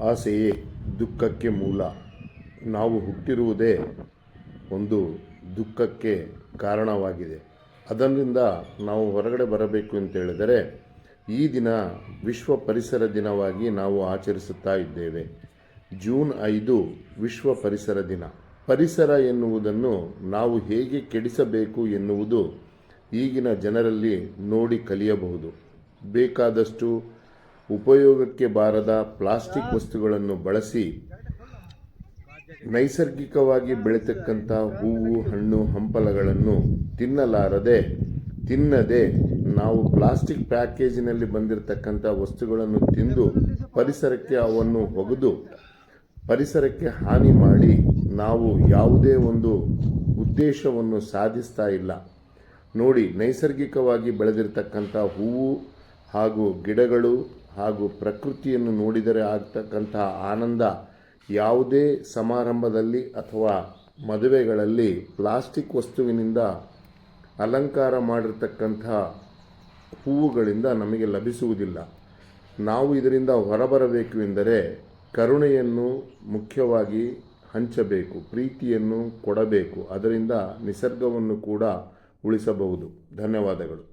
ಆಸೆಯೇ ದುಃಖಕ್ಕೆ ಮೂಲ. ನಾವು ಹುಟ್ಟಿರುವುದೇ ಒಂದು ದುಃಖಕ್ಕೆ ಕಾರಣವಾಗಿದೆ. ಅದರಿಂದ ನಾವು ಹೊರಗಡೆ ಬರಬೇಕು ಅಂತ ಹೇಳಿದರೆ ಈ ದಿನ ವಿಶ್ವ ಪರಿಸರ ದಿನವಾಗಿ ನಾವು ಆಚರಿಸುತ್ತಾ ಇದ್ದೇವೆ. ಜೂನ್ 5 ವಿಶ್ವ ಪರಿಸರ ದಿನ. ಪರಿಸರ ಎನ್ನುವುದನ್ನು ನಾವು ಹೇಗೆ ಕೆಡಿಸಬೇಕು ಎನ್ನುವುದು ಈಗಿನ ಜನರಲ್ಲಿ ನೋಡಿ ಕಲಿಯಬಹುದು. ಬೇಕಾದಷ್ಟು ಉಪಯೋಗಕ್ಕೆ ಬಾರದ ಪ್ಲಾಸ್ಟಿಕ್ ವಸ್ತುಗಳನ್ನು ಬಳಸಿ ನೈಸರ್ಗಿಕವಾಗಿ ಬೆಳೆತಕ್ಕಂಥ ಹೂವು, ಹಣ್ಣು, ಹಂಪಲಗಳನ್ನು ತಿನ್ನದೆ ನಾವು ಪ್ಲಾಸ್ಟಿಕ್ ಪ್ಯಾಕೇಜಿನಲ್ಲಿ ಬಂದಿರತಕ್ಕಂಥ ವಸ್ತುಗಳನ್ನು ತಿಂದು ಪರಿಸರಕ್ಕೆ ಅವನ್ನು ಒಗೆದು ಪರಿಸರಕ್ಕೆ ಹಾನಿ ಮಾಡಿ ನಾವು ಯಾವುದೇ ಒಂದು ಉದ್ದೇಶವನ್ನು ಸಾಧಿಸ್ತಾ ಇಲ್ಲ. ನೋಡಿ, ನೈಸರ್ಗಿಕವಾಗಿ ಬೆಳೆದಿರತಕ್ಕಂಥ ಹೂವು ಹಾಗೂ ಗಿಡಗಳು ಹಾಗೂ ಪ್ರಕೃತಿಯನ್ನು ನೋಡಿದರೆ ಆಗ್ತಕ್ಕಂತಹ ಆನಂದ ಯಾವುದೇ ಸಮಾರಂಭದಲ್ಲಿ ಅಥವಾ ಮದುವೆಗಳಲ್ಲಿ ಪ್ಲಾಸ್ಟಿಕ್ ವಸ್ತುವಿನಿಂದ ಅಲಂಕಾರ ಮಾಡಿರ್ತಕ್ಕಂಥ ಹೂವುಗಳಿಂದ ನಮಗೆ ಲಭಿಸುವುದಿಲ್ಲ. ನಾವು ಇದರಿಂದ ಹೊರಬರಬೇಕು ಎಂದರೆ ಕರುಣೆಯನ್ನು ಮುಖ್ಯವಾಗಿ ಹಂಚಬೇಕು, ಪ್ರೀತಿಯನ್ನು ಕೊಡಬೇಕು. ಅದರಿಂದ ನಿಸರ್ಗವನ್ನು ಕೂಡ ಉಳಿಸಬಹುದು. ಧನ್ಯವಾದಗಳು.